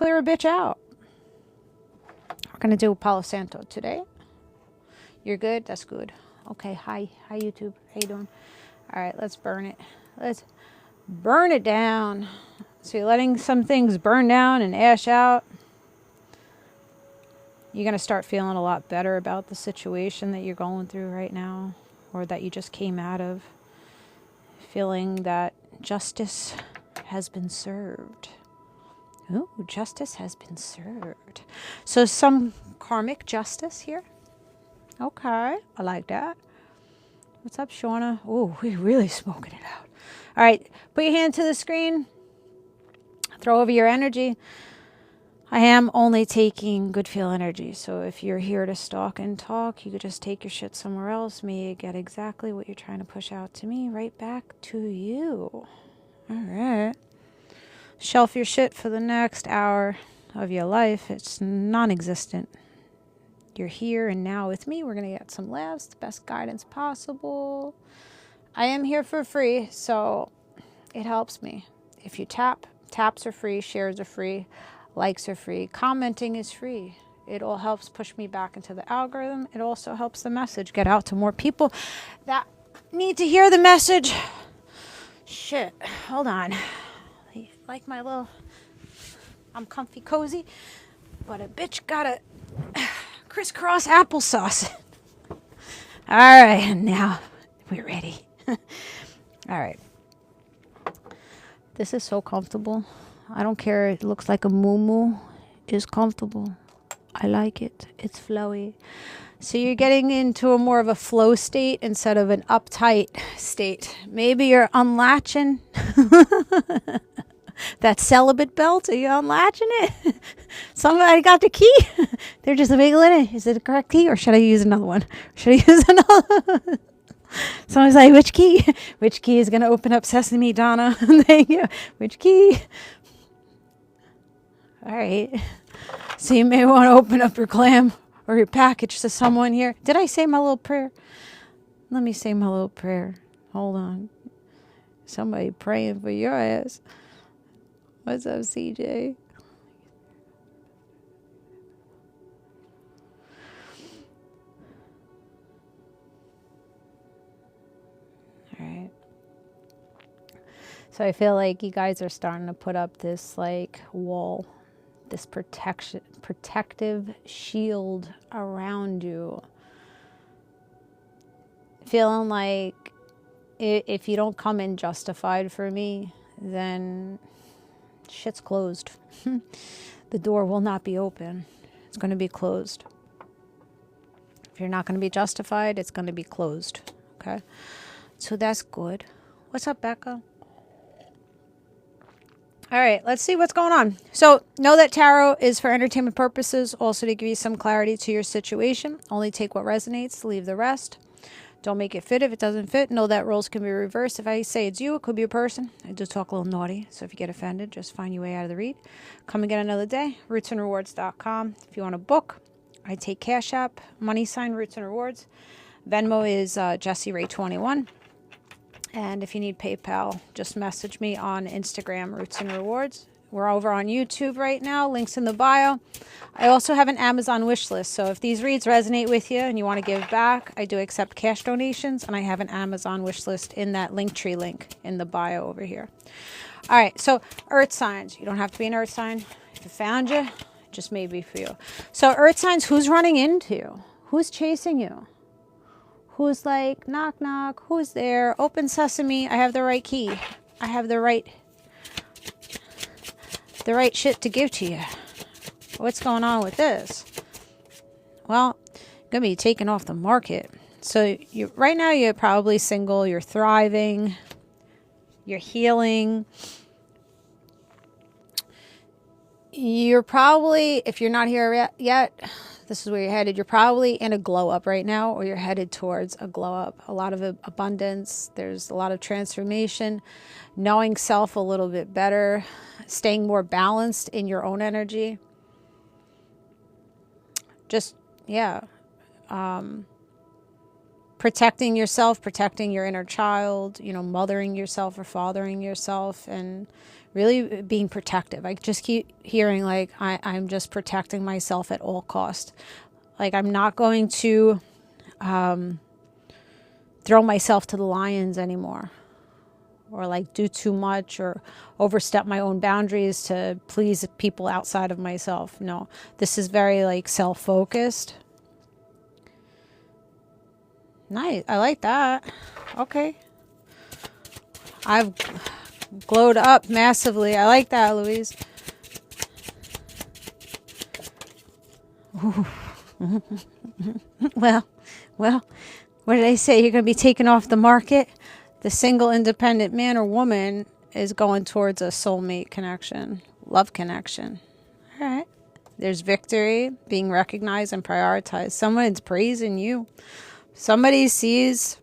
clear a bitch out. We're going to do Palo Santo today. You're good? That's good. Okay, hi YouTube. How you doing? All right, let's burn it. Let's burn it down. So you're letting some things burn down and ash out. You're going to start feeling a lot better about the situation that you're going through right now, or that you just came out of. Feeling that justice has been served. Ooh, justice has been served. So some karmic justice here. Okay, I like that. What's up, Shauna? Ooh, we're really smoking it out. All right, put your hand to the screen. Throw over your energy. I am only taking good feel energy, so if you're here to stalk and talk, you could just take your shit somewhere else. Me get exactly what you're trying to push out to me, right back to you. All right. Shelf your shit for the next hour of your life. It's non-existent. You're here and now with me. We're going to get some laughs, the best guidance possible. I am here for free, so it helps me. If you tap, taps are free, shares are free. Likes are free. Commenting is free. It all helps push me back into the algorithm. It also helps the message get out to more people that need to hear the message. Shit. Hold on. Like my little... I'm comfy cozy, but a bitch got a crisscross applesauce. All right. Now we're ready. All right. This is so comfortable. I don't care. It looks like a moo-moo. It's comfortable. I like it. It's flowy. So you're getting into a more of a flow state instead of an uptight state. Maybe you're unlatching that celibate belt. Are you unlatching it? Somebody got the key. They're just wiggling it. Is it the correct key, or should I use another one? Should I use another? Someone's like, which key? Which key is going to open up Sesame, Donna? Thank you. Which key? All right. So you may want to open up your clam or your package to someone here. Did I say my little prayer? Let me say my little prayer. Hold on. Somebody praying for your ass. What's up, CJ? All right. So I feel like you guys are starting to put up this like wall, this protective shield around you. Feeling like if you don't come in justified for me, then shit's closed. The door will not be open. It's going to be closed. If you're not going to be justified, it's going to be closed. Okay? So that's good. What's up, Becca? All right, let's see what's going on. So know that tarot is for entertainment purposes, also to give you some clarity to your situation. Only take what resonates, leave the rest. Don't make it fit if it doesn't fit. Know that roles can be reversed. If I say it's you, it could be a person. I do talk a little naughty, so if you get offended, just find your way out of the read. Come again another day, RootsandRewards.com. If you want a book, I take Cashapp, money sign, Roots and Rewards. Venmo is Jessie Ray21. And if you need PayPal, just message me on Instagram, Roots and Rewards. We're over on YouTube right now. Links in the bio. I also have an Amazon wish list. So if these reads resonate with you and you want to give back, I do accept cash donations. And I have an Amazon wish list in that Linktree link in the bio over here. All right. So earth signs. You don't have to be an earth sign. If it found you, it just may be for you. So earth signs, who's running into you? Who's chasing you? Who's like, knock, knock, who's there? Open sesame, I have the right key. I have the right shit to give to you. What's going on with this? Well, you're going to be taken off the market. So right now you're probably single, you're thriving, you're healing. You're probably, if you're not here yet, this is where you're headed. You're probably in a glow up right now, or you're headed towards a glow up. A lot of abundance. There's a lot of transformation, knowing self a little bit better, staying more balanced in your own energy. Just, yeah. Protecting yourself, protecting your inner child, you know, mothering yourself or fathering yourself, and really being protective. I just keep hearing like, I'm just protecting myself at all cost. Like I'm not going to throw myself to the lions anymore, or like do too much or overstep my own boundaries to please people outside of myself. No, this is very like self-focused. Nice. I like that. Okay. I've glowed up massively. I like that, Louise. Well, what did I say? You're going to be taken off the market? The single independent man or woman is going towards a soulmate connection, love connection. All right. There's victory, being recognized and prioritized. Someone's praising you. Somebody sees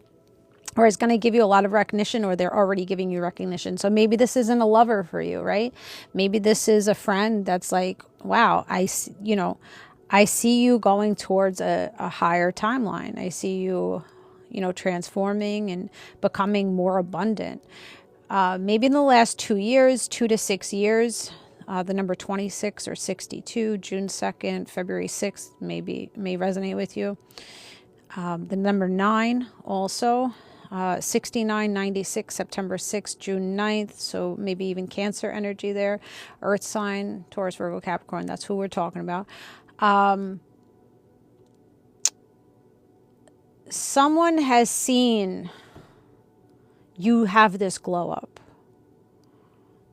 or is going to give you a lot of recognition, or they're already giving you recognition. So maybe this isn't a lover for you, right? Maybe this is a friend that's like, wow, I see you going towards a higher timeline. I see you, transforming and becoming more abundant. Maybe in the last 2 years, 2 to 6 years, the number 26 or 62, June 2nd, February 6th, may resonate with you. The number 9 also, 69, 96, September 6th, June 9th. So maybe even Cancer energy there. Earth sign, Taurus, Virgo, Capricorn. That's who we're talking about. Someone has seen you have this glow up.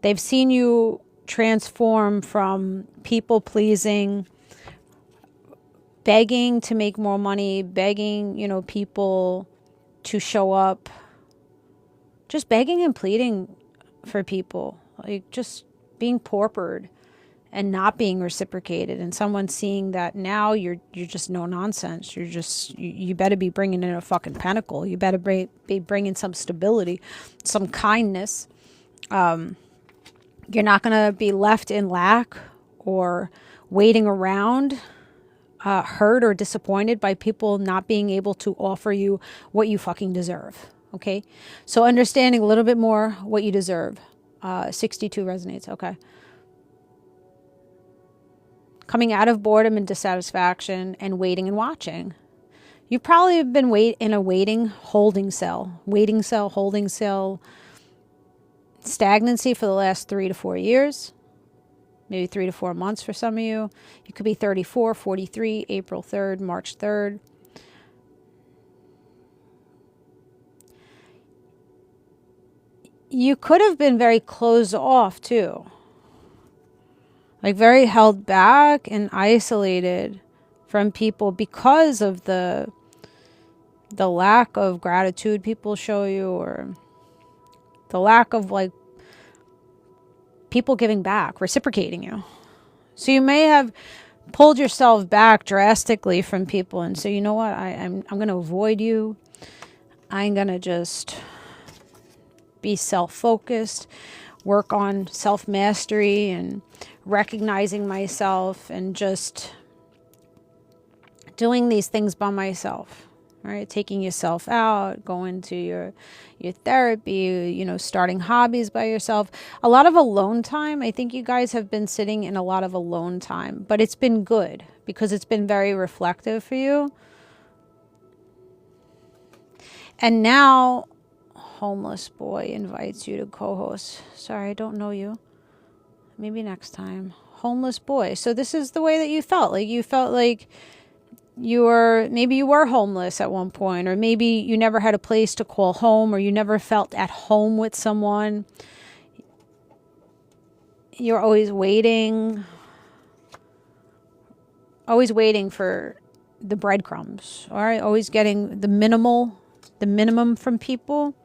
They've seen you transform from people pleasing, begging to make more money, begging, people to show up, just begging and pleading for people, like just being paupered and not being reciprocated. And someone seeing that now you're just no nonsense. You better be bringing in a fucking pentacle. You better be bringing some stability, some kindness. You're not going to be left in lack or waiting around, hurt or disappointed by people not being able to offer you what you fucking deserve. Okay. So understanding a little bit more what you deserve. 62 resonates. Okay. Coming out of boredom and dissatisfaction and waiting and watching. You probably have been in a holding cell, stagnancy for the last 3 to 4 years, maybe 3 to 4 months for some of you. You could be 34, 43, April 3rd, March 3rd. You could have been very closed off too. Like very held back and isolated from people because of the lack of gratitude people show you, or the lack of like people giving back, reciprocating you. So you may have pulled yourself back drastically from people and say, you know what, I'm going to avoid you. I'm going to just be self-focused, work on self-mastery and recognizing myself and just doing these things by myself, right? Taking yourself out, going to your therapy, starting hobbies by yourself. A lot of alone time. I think you guys have been sitting in a lot of alone time, but it's been good because it's been very reflective for you. And now, homeless boy invites you to co-host. Sorry, I don't know you. Maybe next time. Homeless boy. So this is the way that you felt. Like you felt like maybe you were homeless at one point, or maybe you never had a place to call home, or you never felt at home with someone. You're always waiting for the breadcrumbs, all right? Always getting the minimum from people.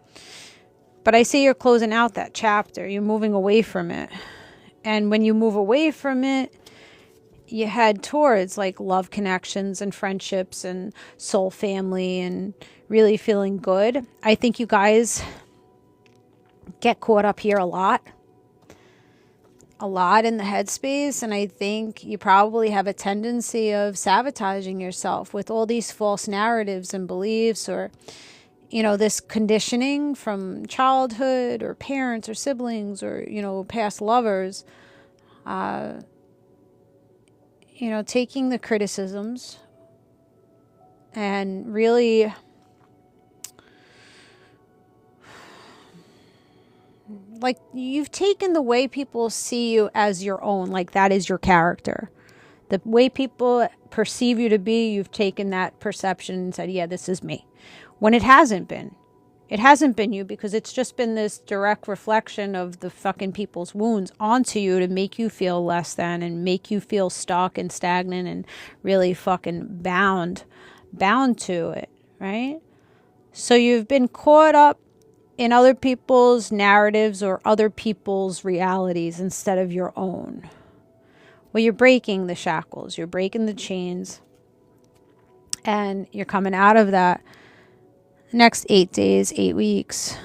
But I see you're closing out that chapter. You're moving away from it. And when you move away from it, you head towards like love connections and friendships and soul family and really feeling good. I think you guys get caught up here a lot in the headspace. And I think you probably have a tendency of sabotaging yourself with all these false narratives and beliefs, or, you know, this conditioning from childhood or parents or siblings or, you know, past lovers, you know, taking the criticisms and really like you've taken the way people see you as your own, like that is your character. The way people perceive you to be, you've taken that perception and said, yeah, this is me. When it hasn't been. It hasn't been you, because it's just been this direct reflection of the fucking people's wounds onto you to make you feel less than and make you feel stuck and stagnant and really fucking bound to it, right? So you've been caught up in other people's narratives or other people's realities instead of your own. Well, you're breaking the shackles, you're breaking the chains, and you're coming out of that next 8 days, 8 weeks,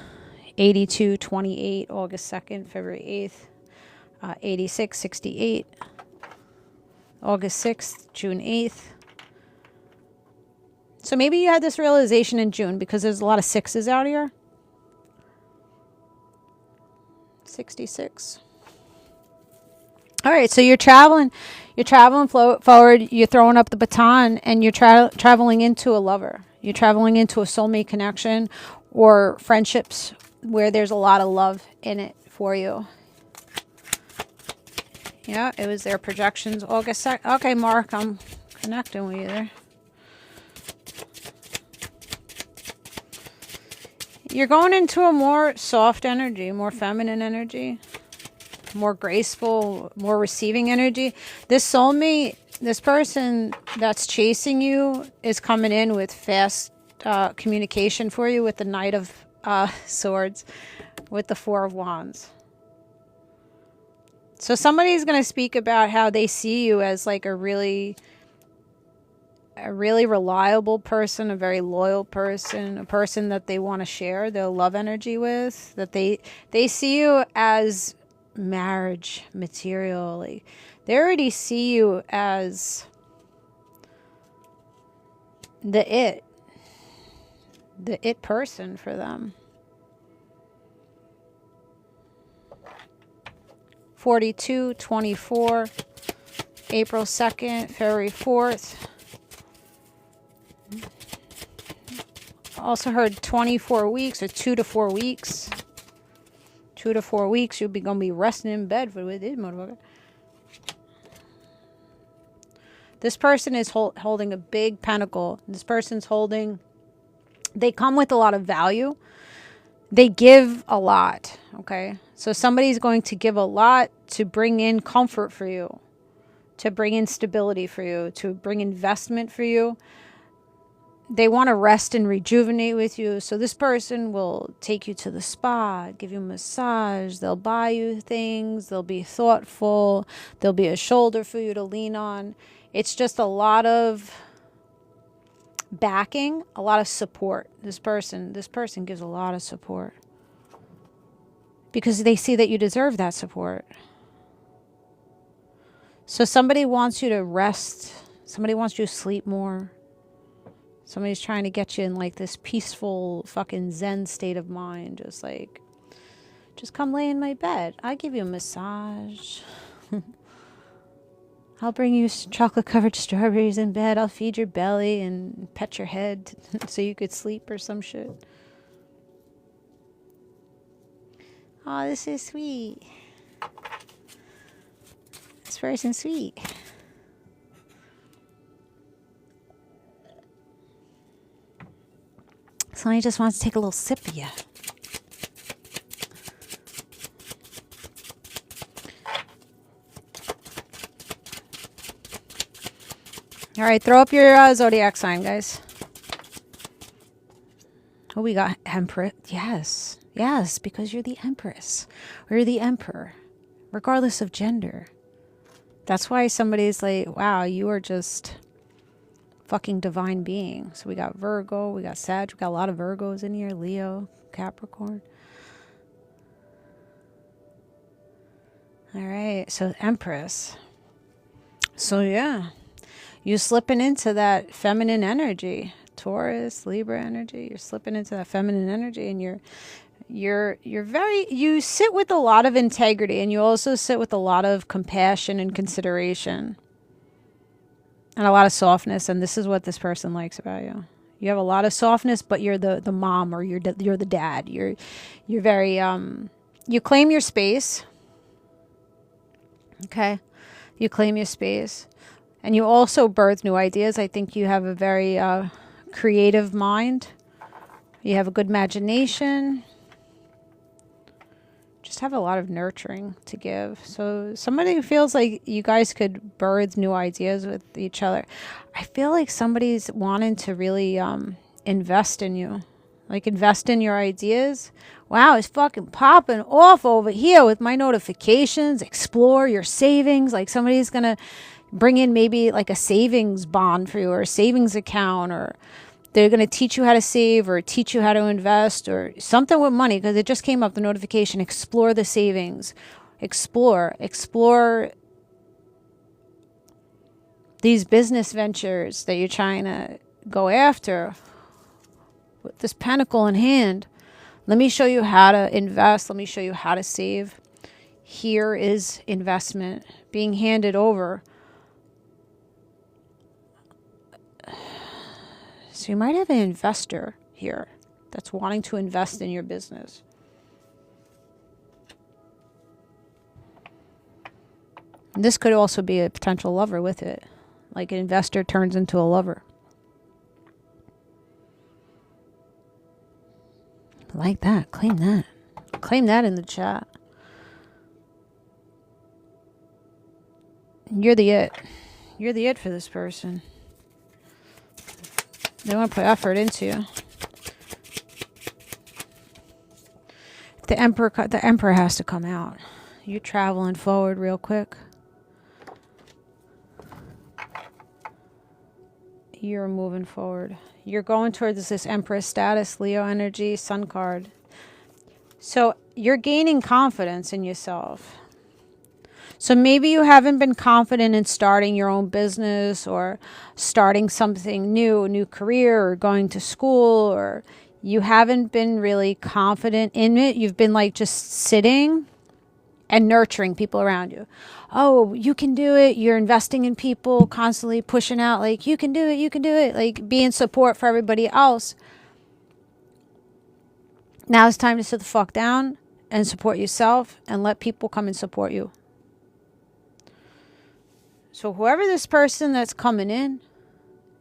82, 28, August 2nd, February 8th, 86, 68, August 6th, June 8th. So maybe you had this realization in June because there's a lot of sixes out here. 66. All right, so you're traveling forward, you're throwing up the baton, and you're traveling into a lover. You're traveling into a soulmate connection or friendships where there's a lot of love in it for you. Yeah, it was their projections. August 2nd. Okay, Mark, I'm connecting with you there. You're going into a more soft energy, more feminine energy, more graceful, more receiving energy. This soulmate, this person that's chasing you is coming in with fast communication for you with the Knight of Swords, with the Four of Wands. So somebody's going to speak about how they see you as like a really reliable person, a very loyal person, a person that they want to share their love energy with, that they see you as marriage material. Like, they already see you as the it person for them. 42, 24, April 2nd, February 4th. Also heard 24 weeks or 2 to 4 weeks. 2 to 4 weeks, you'll be gonna be resting in bed with this motherfucker. This person is holding a big pentacle. This person's holding. They come with a lot of value. They give a lot. Okay, so somebody's going to give a lot to bring in comfort for you, to bring in stability for you, to bring investment for you. They want to rest and rejuvenate with you. So this person will take you to the spa, give you a massage. They'll buy you things. They'll be thoughtful. There'll be a shoulder for you to lean on. It's just a lot of backing, a lot of support. This person gives a lot of support because they see that you deserve that support. So somebody wants you to rest. Somebody wants you to sleep more. Somebody's trying to get you in like this peaceful fucking Zen state of mind. Just come lay in my bed. I'll give you a massage. I'll bring you chocolate covered strawberries in bed. I'll feed your belly and pet your head so you could sleep or some shit. Oh, this is sweet. This person's sweet. Somebody just wants to take a little sip of you. All right, throw up your zodiac sign, guys. Oh, we got Empress. Yes, yes, because you're the Empress or you're the Emperor, regardless of gender. That's why somebody's like, wow, you are just fucking divine being. So we got Virgo, we got Sag, we got a lot of Virgos in here, Leo, Capricorn. All right, so Empress. So yeah, you slipping into that feminine energy. Taurus, Libra energy. You're slipping into that feminine energy, and you sit with a lot of integrity, and you also sit with a lot of compassion and consideration and a lot of softness. And this is what this person likes about you. You have a lot of softness, but you're the mom, or you're the dad. You're very you claim your space. Okay, you claim your space, and you also birth new ideas. I think you have a very creative mind. You have a good imagination. Just have a lot of nurturing to give. So somebody feels like you guys could birth new ideas with each other. I feel like somebody's wanting to really invest in you. Like invest in your ideas. Wow, it's fucking popping off over here with my notifications. Explore your savings. Like somebody's going to bring in maybe like a savings bond for you, or a savings account, or they're going to teach you how to save, or teach you how to invest, or something with money, because it just came up, the notification. Explore the savings. Explore these business ventures that you're trying to go after. With this pentacle in hand, let me show you how to invest. Let me show you how to save. Here is investment being handed over. So you might have an investor here that's wanting to invest in your business. And this could also be a potential lover with it. Like an investor turns into a lover. Like that. Claim that. Claim that in the chat. You're the it. You're the it for this person. They want to put effort into you. The Emperor has to come out. You're traveling forward real quick. You're moving forward. You're going towards this Empress status, Leo energy, Sun card. So you're gaining confidence in yourself. So maybe you haven't been confident in starting your own business, or starting something new, a new career, or going to school, or you haven't been really confident in it. You've been like just sitting and nurturing people around you. Oh, you can do it. You're investing in people, constantly pushing out like, you can do it, you can do it. Like being support for everybody else. Now it's time to sit the fuck down and support yourself and let people come and support you. So whoever this person that's coming in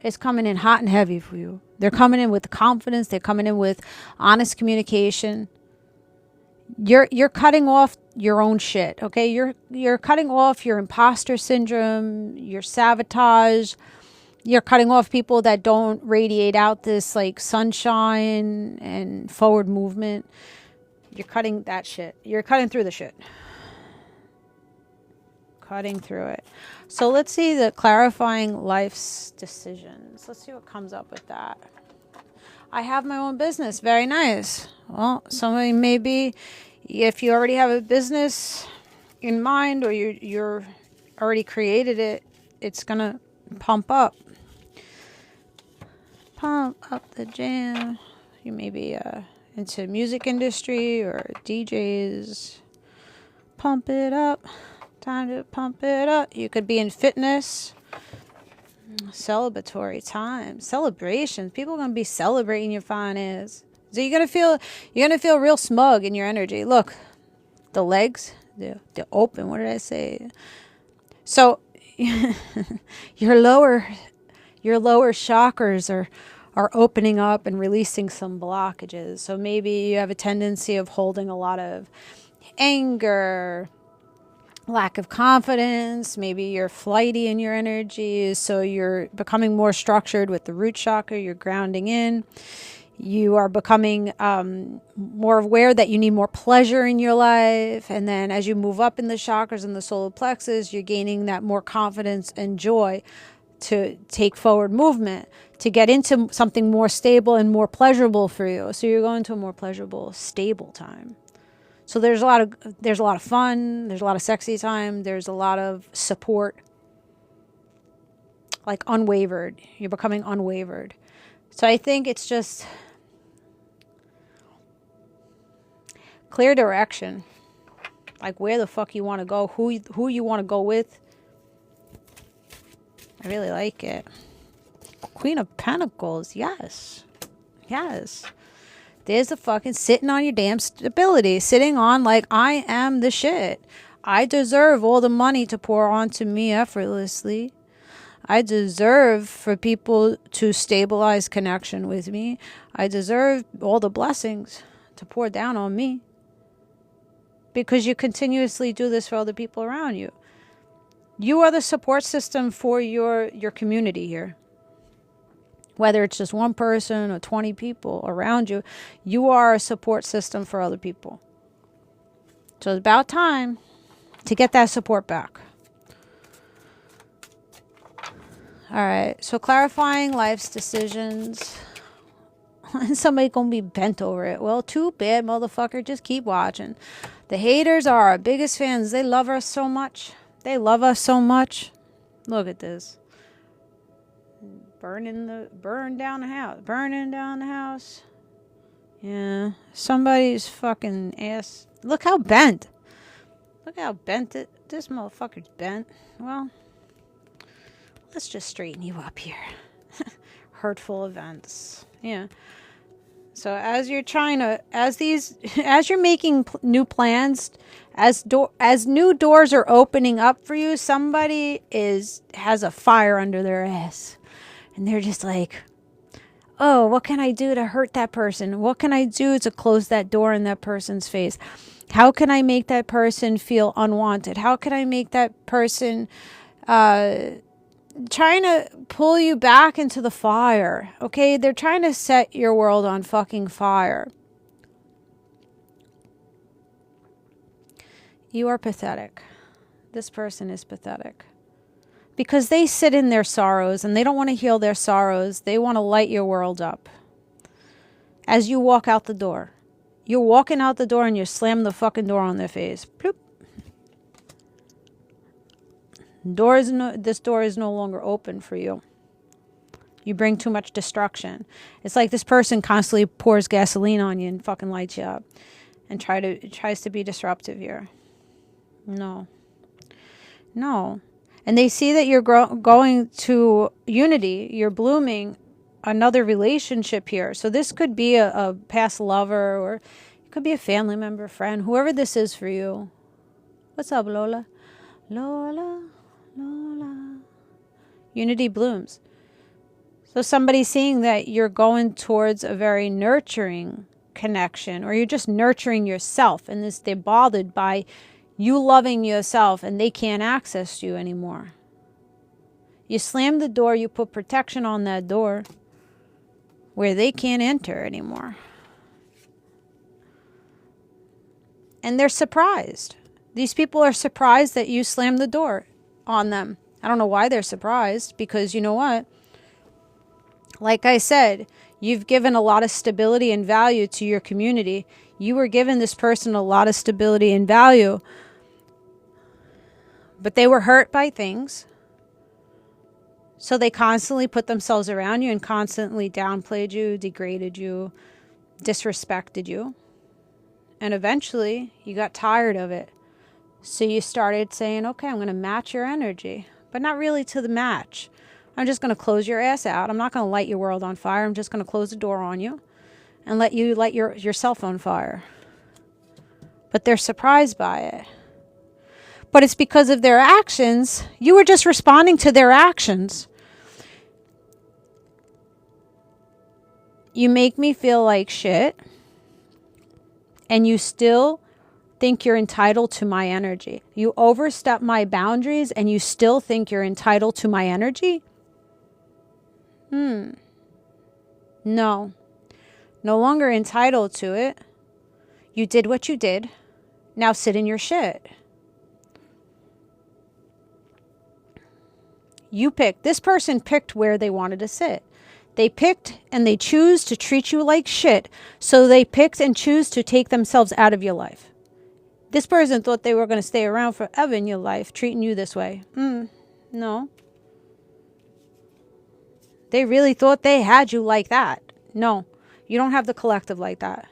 is coming in hot and heavy for you. They're coming in with confidence. They're coming in with honest communication. You're cutting off your own shit, okay? You're cutting off your imposter syndrome, your sabotage. You're cutting off people that don't radiate out this like sunshine and forward movement. You're cutting that shit. You're cutting through the shit. Cutting through it. So let's see the clarifying life's decisions. Let's see what comes up with that. I have my own business. Very nice. Well, somebody maybe, if you already have a business in mind, or you're already created it, it's gonna pump up. Pump up the jam. You may be into music industry or DJs. Pump it up. Time to pump it up. You could be in fitness. Celebratory time. Celebrations. People are going to be celebrating your finance. So you're going to feel real smug in your energy. Look, the legs, they're open. What did I say? So your lower chakras are opening up and releasing some blockages. So maybe you have a tendency of holding a lot of anger, lack of confidence. Maybe you're flighty in your energy, so you're becoming more structured with the root chakra. You're grounding in. You are becoming more aware that you need more pleasure in your life. And then as you move up in the chakras and the solar plexus, you're gaining that more confidence and joy to take forward movement, to get into something more stable and more pleasurable for you. So you're going to a more pleasurable, stable time. So there's a lot of fun, there's a lot of sexy time, there's a lot of support, like unwavered. You're becoming unwavered. So I think it's just clear direction. Like where the fuck you want to go, who you want to go with. I really like it. Queen of Pentacles. Yes. Yes. There's the fucking sitting on your damn stability. Sitting on like, I am the shit. I deserve all the money to pour onto me effortlessly. I deserve for people to stabilize connection with me. I deserve all the blessings to pour down on me. Because you continuously do this for other people around you. You are the support system for your community here. Whether it's just one person or 20 people around you, you are a support system for other people. So it's about time to get that support back. All right, so clarifying life's decisions. Somebody gonna be bent over it. Well, too bad, motherfucker. Just keep watching. The haters are our biggest fans. They love us so much. They love us so much. Look at this. Burning down the house. Burning down the house. Yeah. Somebody's fucking ass. Look how bent. Look how bent this motherfucker's bent. Well, let's just straighten you up here. Hurtful events. Yeah. So as you're as you're making new plans, as new doors are opening up for you, somebody has a fire under their ass. And they're just like, oh, what can I do to hurt that person? What can I do to close that door in that person's face? How can I make that person feel unwanted? How can I make that person trying to pull you back into the fire? Okay, they're trying to set your world on fucking fire. You are pathetic. This person is pathetic. Because they sit in their sorrows and they don't want to heal their sorrows. They want to light your world up. As you walk out the door. You're walking out the door and you slam the fucking door on their face. Bloop. This door is no longer open for you. You bring too much destruction. It's like this person constantly pours gasoline on you and fucking lights you up. And tries to be disruptive here. No. No. And they see that you're going to unity. You're blooming another relationship here. So this could be a past lover, or it could be a family member, friend, whoever this is for you. What's up, Lola? Lola, Lola. Unity blooms. So somebody's seeing that you're going towards a very nurturing connection, or you're just nurturing yourself, and they're bothered by you loving yourself and they can't access you anymore. You slam the door, you put protection on that door where they can't enter anymore. And they're surprised. These people are surprised that you slammed the door on them. I don't know why they're surprised, because you know what? Like I said, you've given a lot of stability and value to your community. You were giving this person a lot of stability and value. But they were hurt by things. So they constantly put themselves around you and constantly downplayed you, degraded you, disrespected you. And eventually you got tired of it. So you started saying, okay, I'm going to match your energy. But not really to the match. I'm just going to close your ass out. I'm not going to light your world on fire. I'm just going to close the door on you and let you light yourself on fire. But they're surprised by it. But it's because of their actions. You were just responding to their actions. You make me feel like shit. And you still think you're entitled to my energy. You overstep my boundaries and you still think you're entitled to my energy? No. No longer entitled to it. You did what you did. Now sit in your shit. You picked. This person picked where they wanted to sit. They picked and they choose to treat you like shit. So they picked and choose to take themselves out of your life. This person thought they were going to stay around forever in your life, treating you this way. No. They really thought they had you like that. No, you don't have the collective like that.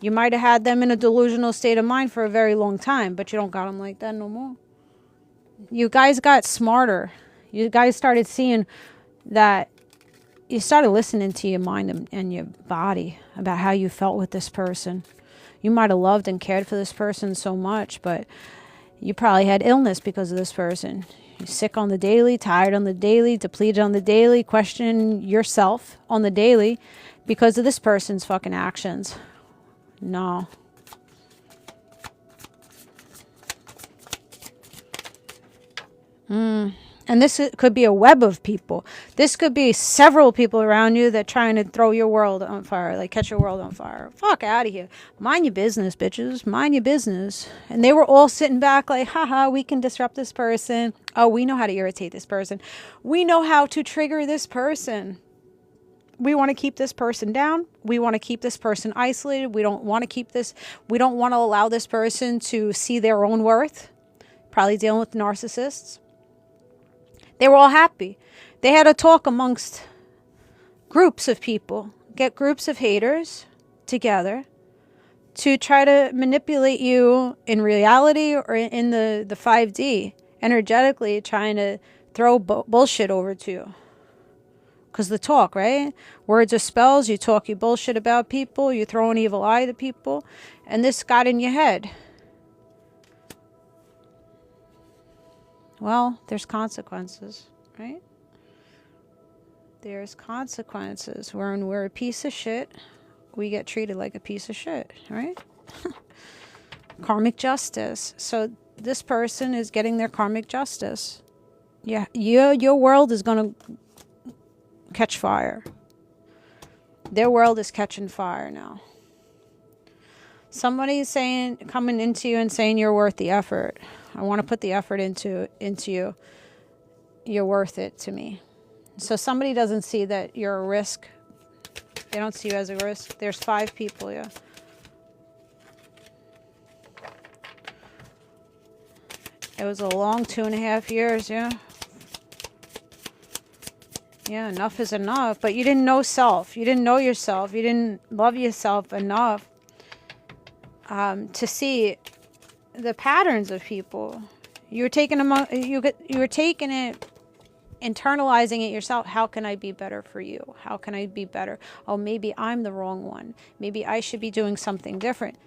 You might have had them in a delusional state of mind for a very long time, but you don't got them like that no more. You guys got smarter. You guys started seeing that. You started listening to your mind and your body about how you felt with this person. You might have loved and cared for this person so much, but you probably had illness because of this person. You're sick on the daily, tired on the daily, depleted on the daily, questioning yourself on the daily because of this person's fucking actions. No. And this could be a web of people. This could be several people around you that trying to throw your world on fire, like catch your world on fire. Fuck out of here. Mind your business, bitches. Mind your business. And they were all sitting back like, haha, we can disrupt this person. Oh, we know how to irritate this person. We know how to trigger this person. We want to keep this person down. We want to keep this person isolated. We don't want to allow this person to see their own worth. Probably dealing with narcissists. They were all happy. They had a talk amongst groups of people. Get groups of haters together to try to manipulate you in reality or in the 5D. Energetically trying to throw bullshit over to you. Because the talk, right? Words are spells. You talk you bullshit about people. You throw an evil eye to people. And this got in your head. Well, there's consequences, right? There's consequences. When we're a piece of shit, we get treated like a piece of shit, right? Karmic justice. So this person is getting their karmic justice. Yeah, your world is going to catch fire. Their world is catching fire now. Somebody's saying, coming into you and saying you're worth the effort. I want to put the effort into you. You're worth it to me. So somebody doesn't see that you're a risk. They don't see you as a risk. There's 5 people, yeah. It was a long 2.5 years, yeah. Yeah, enough is enough. But you didn't know self. You didn't know yourself. You didn't love yourself enough to see the patterns of people. You were taking it, internalizing it yourself. How can I be better for you? How can I be better? Oh, maybe I'm the wrong one. Maybe I should be doing something different.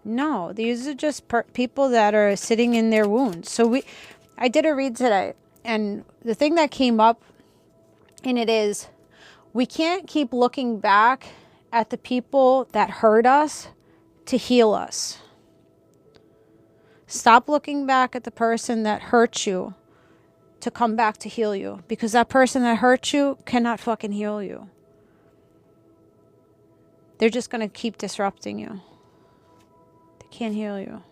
No, these are just people that are sitting in their wounds. So I did a read today, and the thing that came up in it is we can't keep looking back at the people that hurt us to heal us. Stop looking back at the person that hurt you to come back to heal you. Because that person that hurt you cannot fucking heal you. They're just going to keep disrupting you. They can't heal you.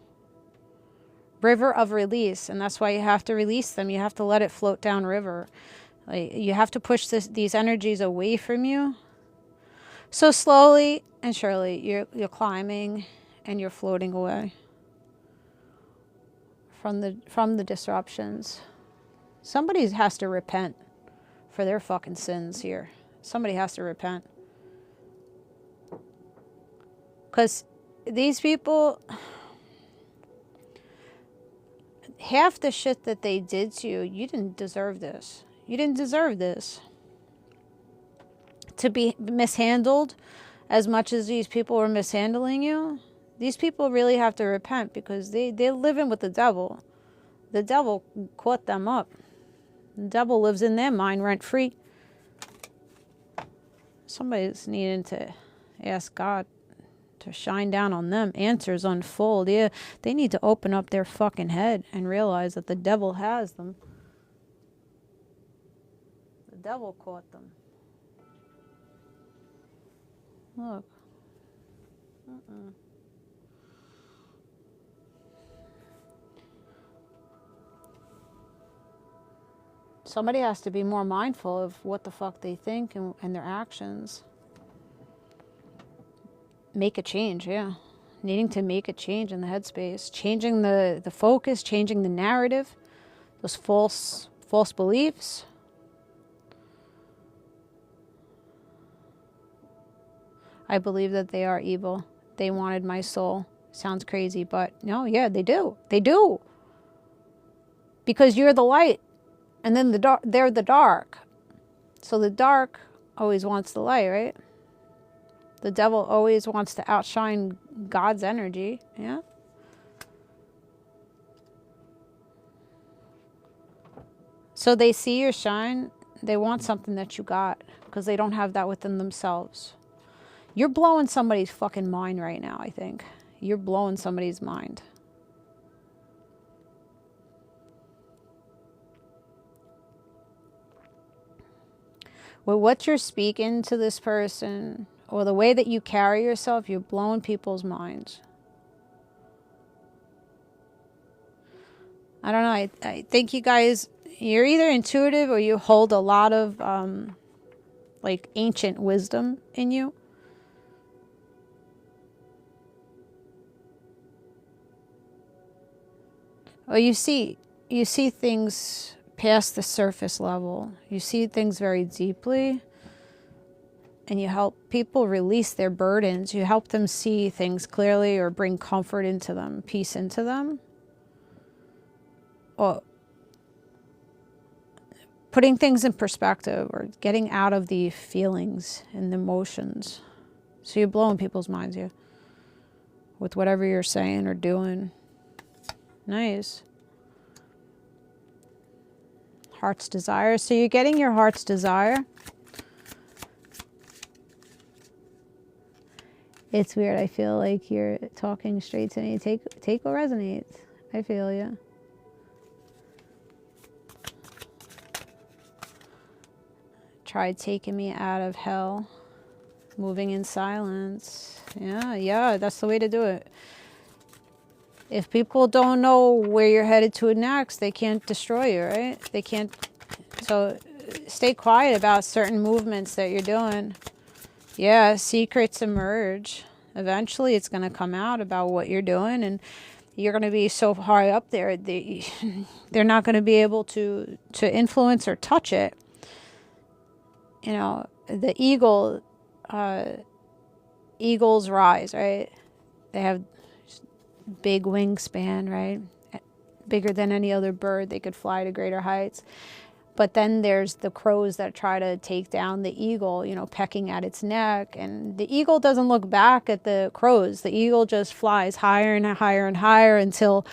River of release. And that's why you have to release them. You have to let it float down river. Like, you have to push these energies away from you. So slowly and surely you're climbing and you're floating away from the disruptions. Somebody has to repent for their fucking sins here. Somebody has to repent. Because these people, half the shit that they did to you, you didn't deserve this. You didn't deserve this. To be mishandled as much as these people were mishandling you, these people really have to repent because they're living with the devil. The devil caught them up. The devil lives in their mind rent-free. Somebody's needing to ask God to shine down on them. Answers unfold. Yeah, they need to open up their fucking head and realize that the devil has them. The devil caught them. Look. Somebody has to be more mindful of what the fuck they think and their actions. Make a change, yeah. Needing to make a change in the headspace. Changing the focus, changing the narrative. Those false false beliefs. I believe that they are evil. They wanted my soul. Sounds crazy, but no, yeah, they do. They do. Because you're the light, and then they're the dark. So the dark always wants the light, right? The devil always wants to outshine God's energy, yeah? So they see your shine. They want something that you got because they don't have that within themselves. You're blowing somebody's fucking mind right now, I think. You're blowing somebody's mind. With what you're speaking to this person or the way that you carry yourself, you're blowing people's minds. I don't know. I think you guys, you're either intuitive or you hold a lot of like ancient wisdom in you. Or you see things past the surface level. You see things very deeply, and you help people release their burdens. You help them see things clearly or bring comfort into them, peace into them. Or putting things in perspective or getting out of the feelings and the emotions. So you're blowing people's minds here with whatever you're saying or doing. Nice. Heart's desire. So you're getting your heart's desire. It's weird. I feel like you're talking straight to me. Take what resonates. I feel you. Try taking me out of hell. Moving in silence. Yeah, that's the way to do it. If people don't know where you're headed to next, they can't destroy you, right? They can't. So stay quiet about certain movements that you're doing. Yeah, secrets emerge. Eventually it's going to come out about what you're doing, and you're going to be so high up there, they're not going to be able to influence or touch it. You know, the eagles rise, right? They have big wingspan, right? Bigger than any other bird. They could fly to greater heights. But then there's the crows that try to take down the eagle, you know, pecking at its neck. And the eagle doesn't look back at the crows. The eagle just flies higher and higher and higher until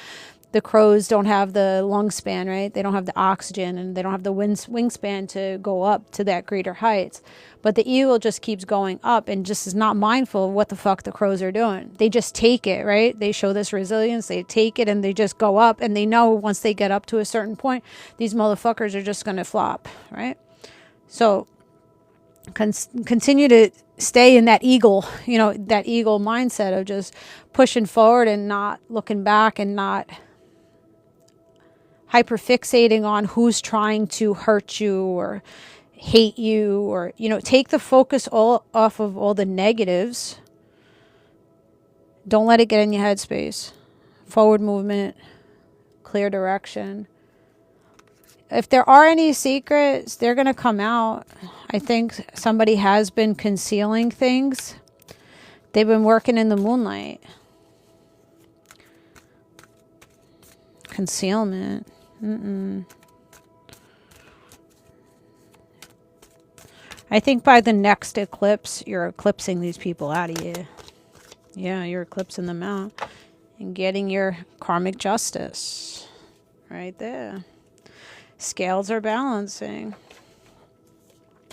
the crows don't have the lung span, right? They don't have the oxygen, and they don't have the wingspan to go up to that greater heights. But the eagle just keeps going up and just is not mindful of what the fuck the crows are doing. They just take it, right? They show this resilience. They take it and they just go up, and they know once they get up to a certain point, these motherfuckers are just going to flop, right? So continue to stay in that eagle, you know, that eagle mindset of just pushing forward and not looking back, and not hyperfixating on who's trying to hurt you or hate you, or, you know, take the focus all off of all the negatives. Don't let it get in your headspace. Forward movement, clear direction. If there are any secrets, they're going to come out. I think somebody has been concealing things. They've been working in the moonlight. Concealment. I think by the next eclipse, you're eclipsing these people out of you. Yeah, you're eclipsing them out and getting your karmic justice right there. Scales are balancing.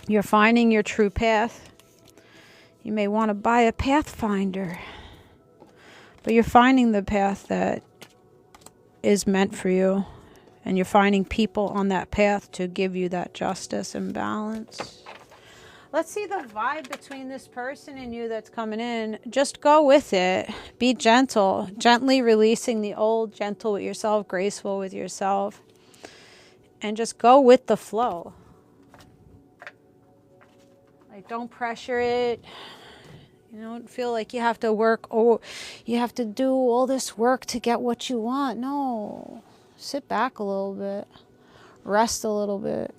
You're finding your true path. You may want to buy a pathfinder, but you're finding the path that is meant for you. And you're finding people on that path to give you that justice and balance. Let's see the vibe between this person and you that's coming in. Just go with it. Be gentle. Gently releasing the old. Gentle with yourself. Graceful with yourself. And just go with the flow. Like, don't pressure it. You don't feel like you have to work. Oh, you have to do all this work to get what you want. No. Sit back a little bit. Rest a little bit.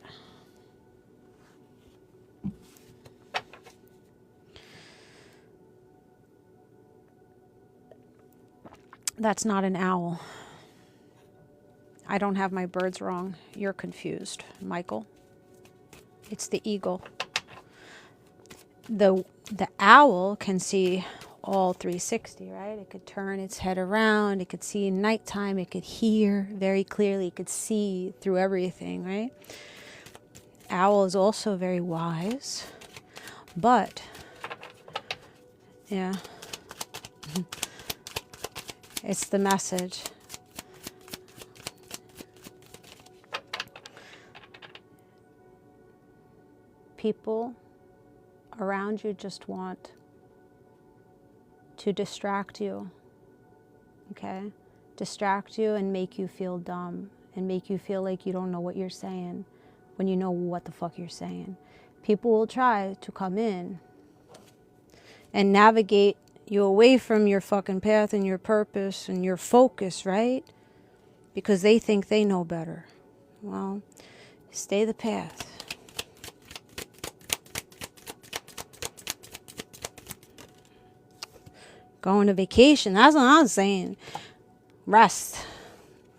That's not an owl. I don't have my birds wrong. You're confused, Michael. It's the eagle. The owl can see all 360, right? It could turn its head around. It could see in nighttime. It could hear very clearly. It could see through everything, right? Owl is also very wise, but yeah, it's the message. People around you just want to distract you, okay? Distract you and make you feel dumb and make you feel like you don't know what you're saying when you know what the fuck you're saying. People will try to come in and navigate you away from your fucking path and your purpose and your focus, right? Because they think they know better. Well, stay the path. Going to vacation, that's what I'm saying. Rest.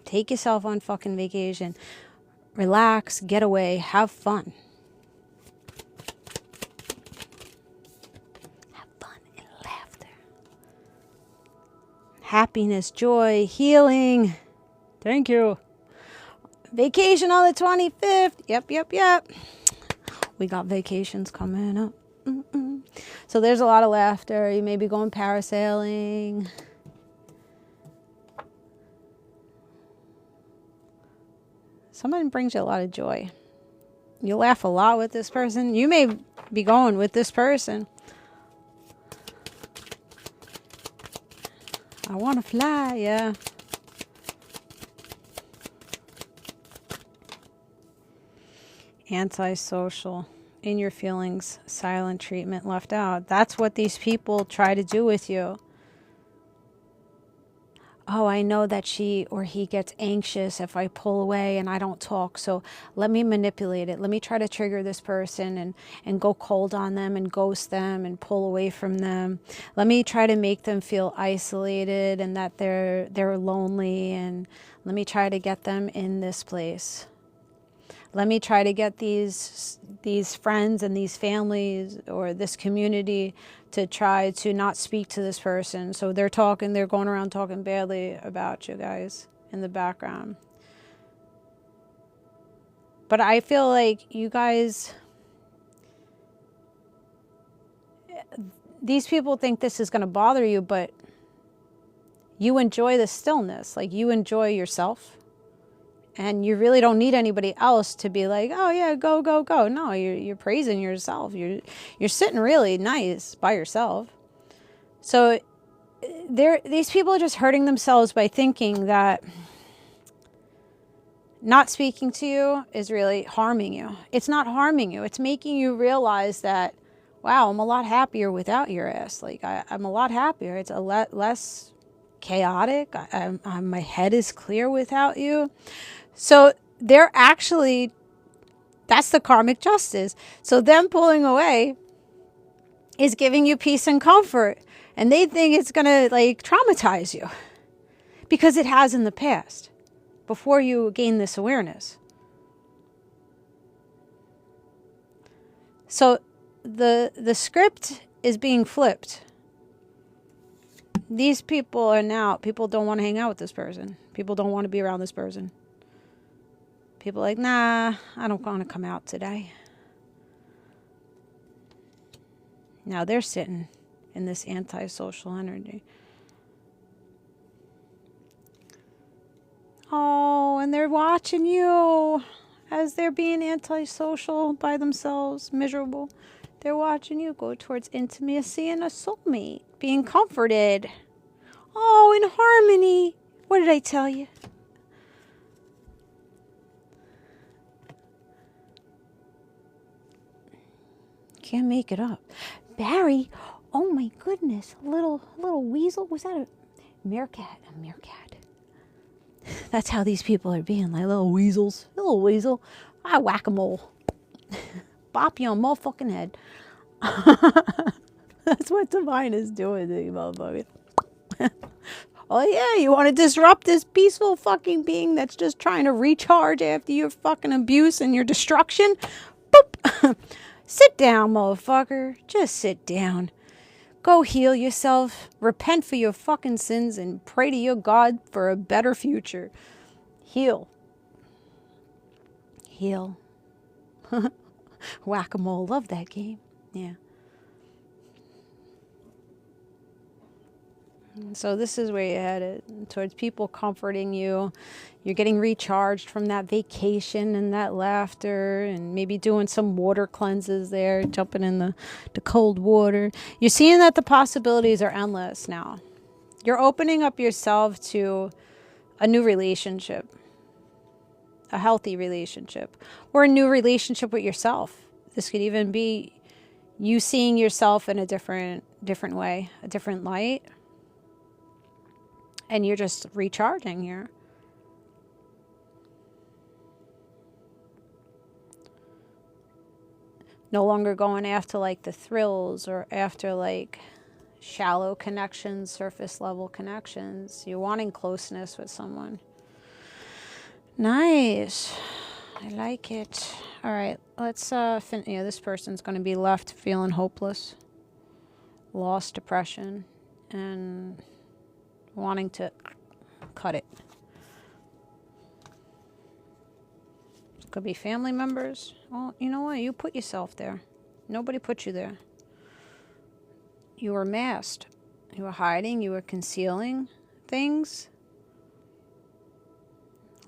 Take yourself on fucking vacation. Relax, get away, have fun. Have fun and laughter. Happiness, joy, healing. Thank you. Vacation on the 25th. Yep. We got vacations coming up. So there's a lot of laughter. You may be going parasailing. Someone brings you a lot of joy. You laugh a lot with this person. You may be going with this person. I want to fly, yeah. Antisocial. In your feelings, silent treatment, left out. That's what these people try to do with you. Oh, I know that she or he gets anxious if I pull away and I don't talk. So let me manipulate it. Let me try to trigger this person and go cold on them and ghost them and pull away from them. Let me try to make them feel isolated and that they're lonely. And let me try to get them in this place. Let me try to get these friends and these families or this community to try to not speak to this person. So they're going around talking badly about you guys in the background. But I feel like you guys, these people think this is going to bother you, but you enjoy the stillness. Like you enjoy yourself. And you really don't need anybody else to be like, oh yeah, go, go, go. No, you're praising yourself. You're sitting really nice by yourself. So these people are just hurting themselves by thinking that not speaking to you is really harming you. It's not harming you. It's making you realize that, wow, I'm a lot happier without your ass. Like I'm a lot happier. It's a lot less chaotic. My head is clear without you. So they're actually, that's the karmic justice. So them pulling away is giving you peace and comfort. And they think it's going to like traumatize you because it has in the past before you gain this awareness. So the script is being flipped. These people don't want to hang out with this person. People don't want to be around this person. People are like, nah, I don't want to come out today. Now they're sitting in this antisocial energy. Oh, and they're watching you as they're being antisocial by themselves, miserable. They're watching you go towards intimacy and a soulmate, being comforted. Oh, in harmony. What did I tell you? Can't make it up. Barry, oh my goodness, a little weasel. Was that a meerkat? A meerkat. That's how these people are being, like little weasels. Little little weasel. I whack-a-mole. Bop you on motherfucking head. That's what Divine is doing to you, motherfucker. Oh yeah, you want to disrupt this peaceful fucking being that's just trying to recharge after your fucking abuse and your destruction? Boop! Sit down, motherfucker. Just sit down. Go heal yourself. Repent for your fucking sins and pray to your God for a better future. Heal. Heal. Whack-a-mole. Love that game. Yeah. So this is where you're headed, towards people comforting you. You're getting recharged from that vacation and that laughter, and maybe doing some water cleanses there, jumping in the cold water. You're seeing that the possibilities are endless now. You're opening up yourself to a new relationship, a healthy relationship, or a new relationship with yourself. This could even be you seeing yourself in a different way, a different light. And you're just recharging here. No longer going after like the thrills or after like shallow connections, surface level connections. You're wanting closeness with someone. Nice. I like it. All right, let's this person's going to be left feeling hopeless, lost, depression, and wanting to cut it. Could be family members. Well, you know what? You put yourself there. Nobody put you there. You were masked. You were hiding. You were concealing things.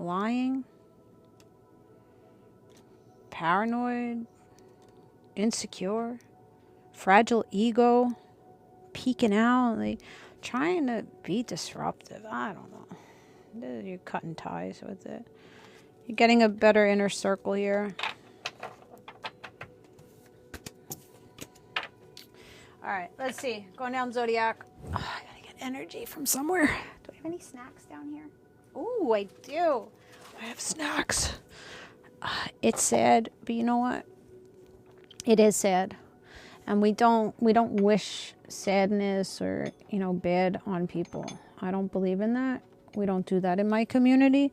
Lying. Paranoid. Insecure. Fragile ego. Peeking out. Like, trying to be disruptive. I don't know. You're cutting ties with it. You're getting a better inner circle here. All right, let's see. Going down Zodiac. Oh, I gotta get energy from somewhere. Do I have any snacks down here? Oh, I do. I have snacks. It's sad, but you know what? It is sad. And we don't wish sadness or, bad on people. I don't believe in that. We don't do that in my community.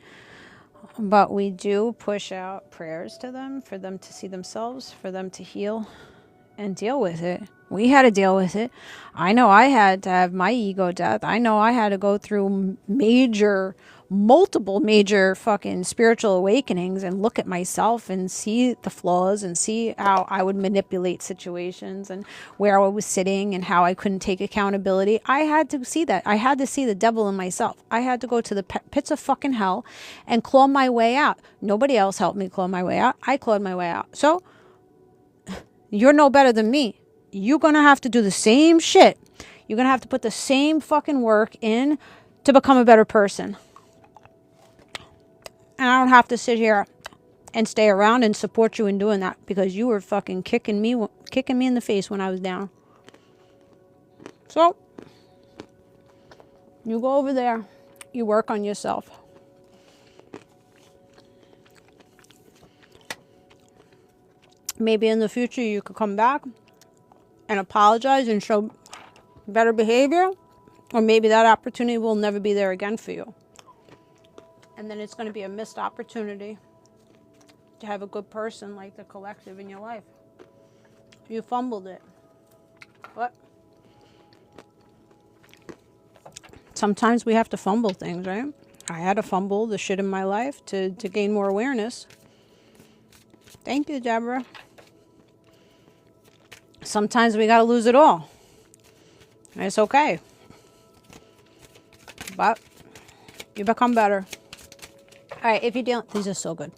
But we do push out prayers to them, for them to see themselves, for them to heal and deal with it. We had to deal with it. I know I had to have my ego death. I know I had to go through multiple major fucking spiritual awakenings and look at myself and see the flaws and see how I would manipulate situations and where I was sitting and how I couldn't take accountability. I had to see that. I had to see the devil in myself. I had to go to the pits of fucking hell and claw my way out. Nobody else helped me claw my way out. I clawed my way out. So you're no better than me. You're going to have to do the same shit. You're going to have to put the same fucking work in to become a better person. And I don't have to sit here and stay around and support you in doing that, because you were fucking kicking me in the face when I was down. So you go over there, you work on yourself. Maybe in the future you could come back and apologize and show better behavior, or maybe that opportunity will never be there again for you. And then it's going to be a missed opportunity to have a good person like the collective in your life. You fumbled it. But sometimes we have to fumble things, right? I had to fumble the shit in my life to gain more awareness. Thank you, Deborah. Sometimes we got to lose it all. It's okay. But you become better. All right, if you don't, these are so good.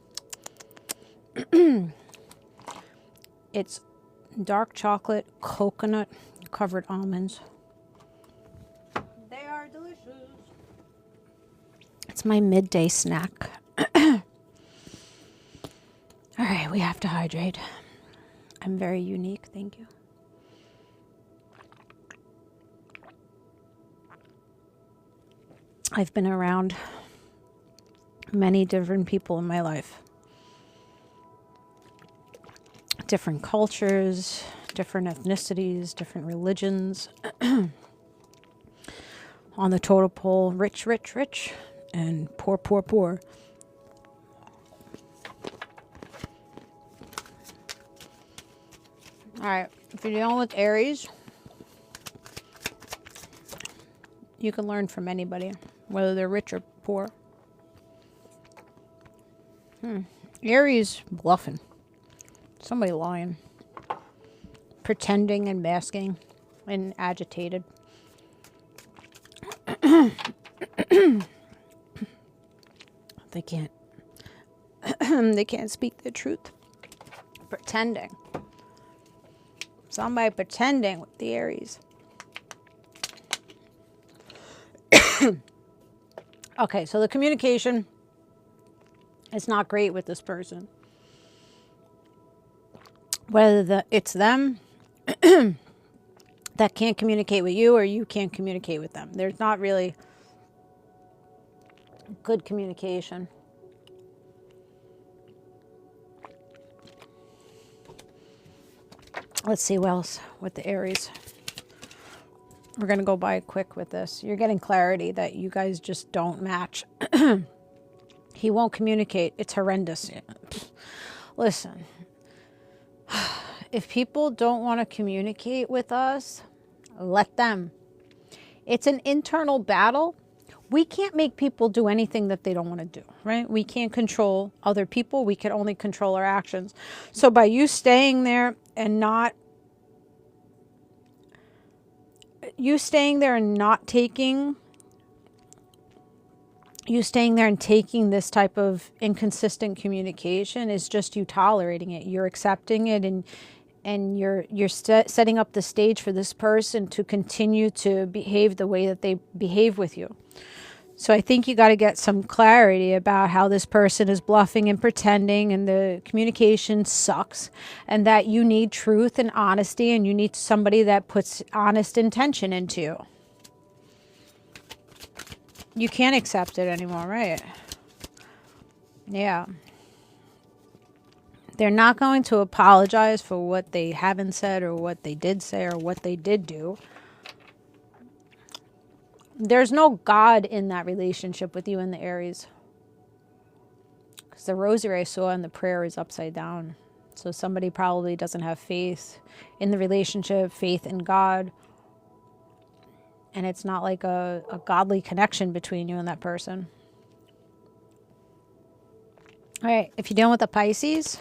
It's dark chocolate, coconut covered almonds. They are delicious. It's my midday snack. All right, we have to hydrate. I'm very unique, thank you. I've been around many different people in my life. different cultures, different ethnicities, different religions. On the totem pole, rich, rich, rich, and poor, poor, poor. All right, if you're dealing with Aries, you can learn from anybody, whether they're rich or poor. Aries bluffing. Somebody lying. Pretending and masking and agitated. They can't they can't speak the truth. Pretending. Somebody pretending with the Aries. Okay, so the communication is not great with this person. Whether it's them that can't communicate with you or you can't communicate with them. There's not really good communication. Let's see what else with the Aries. We're going to go by quick with this. You're getting clarity that you guys just don't match. He won't communicate. It's horrendous. Listen, if people don't want to communicate with us, let them. It's an internal battle. We can't make people do anything that they don't want to do, right? We can't control other people. We can only control our actions. So by you staying there and not taking this type of inconsistent communication is just you tolerating it. You're accepting it, and you're setting up the stage for this person to continue to behave the way that they behave with you. So I think you got to get some clarity about how this person is bluffing and pretending, and the communication sucks, and that you need truth and honesty, and you need somebody that puts honest intention into you. You can't accept it anymore, right? Yeah. They're not going to apologize for what they haven't said or what they did say or what they did do. There's no God in that relationship with you and the Aries. Because the rosary I saw in the prayer is upside down. So somebody probably doesn't have faith in the relationship, faith in God. And it's not like a godly connection between you and that person. All right, if you're dealing with a Pisces,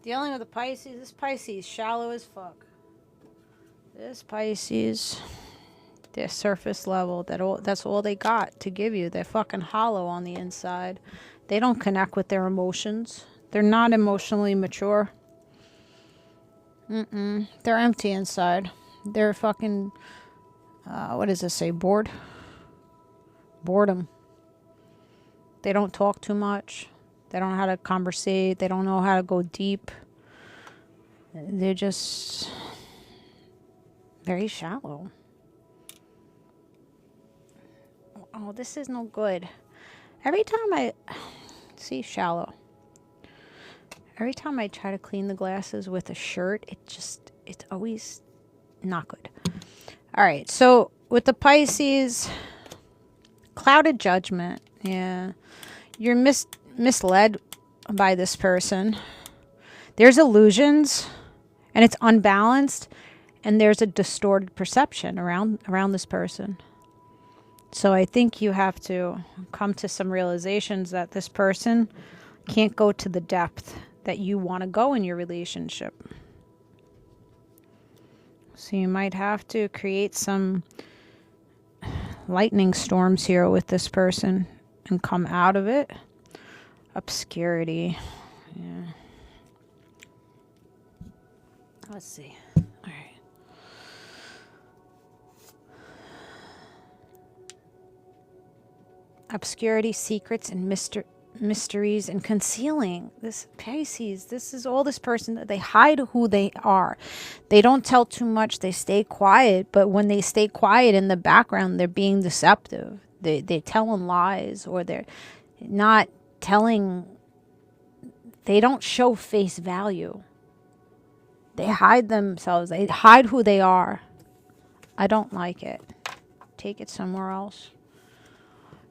dealing with a Pisces, this Pisces shallow as fuck. This Pisces, they're surface level. That's all they got to give you. They're fucking hollow on the inside. They don't connect with their emotions. They're not emotionally mature. They're empty inside. They're fucking, what does this say? Boredom. They don't talk too much. They don't know how to conversate. They don't know how to go deep. They're just very shallow. Oh, this is no good. Every time I see shallow. Every time I try to clean the glasses with a shirt, it's always not good. All right, so with the Pisces, clouded judgment. Yeah, you're misled by this person. There's illusions, and it's unbalanced, and there's a distorted perception around this person. So I think you have to come to some realizations that this person can't go to the depth that you want to go in your relationship. So you might have to create some lightning storms here with this person and come out of it. Obscurity. Yeah. Let's see. All right. Obscurity, secrets, and mysteries, and concealing. This Pisces, this is all this person that they hide who they are. They don't tell too much. They stay quiet, but when they stay quiet in the background, they're being deceptive. they're telling lies, or they're not telling, they don't show face value. They hide themselves. They hide who they are. I don't like it. Take it somewhere else.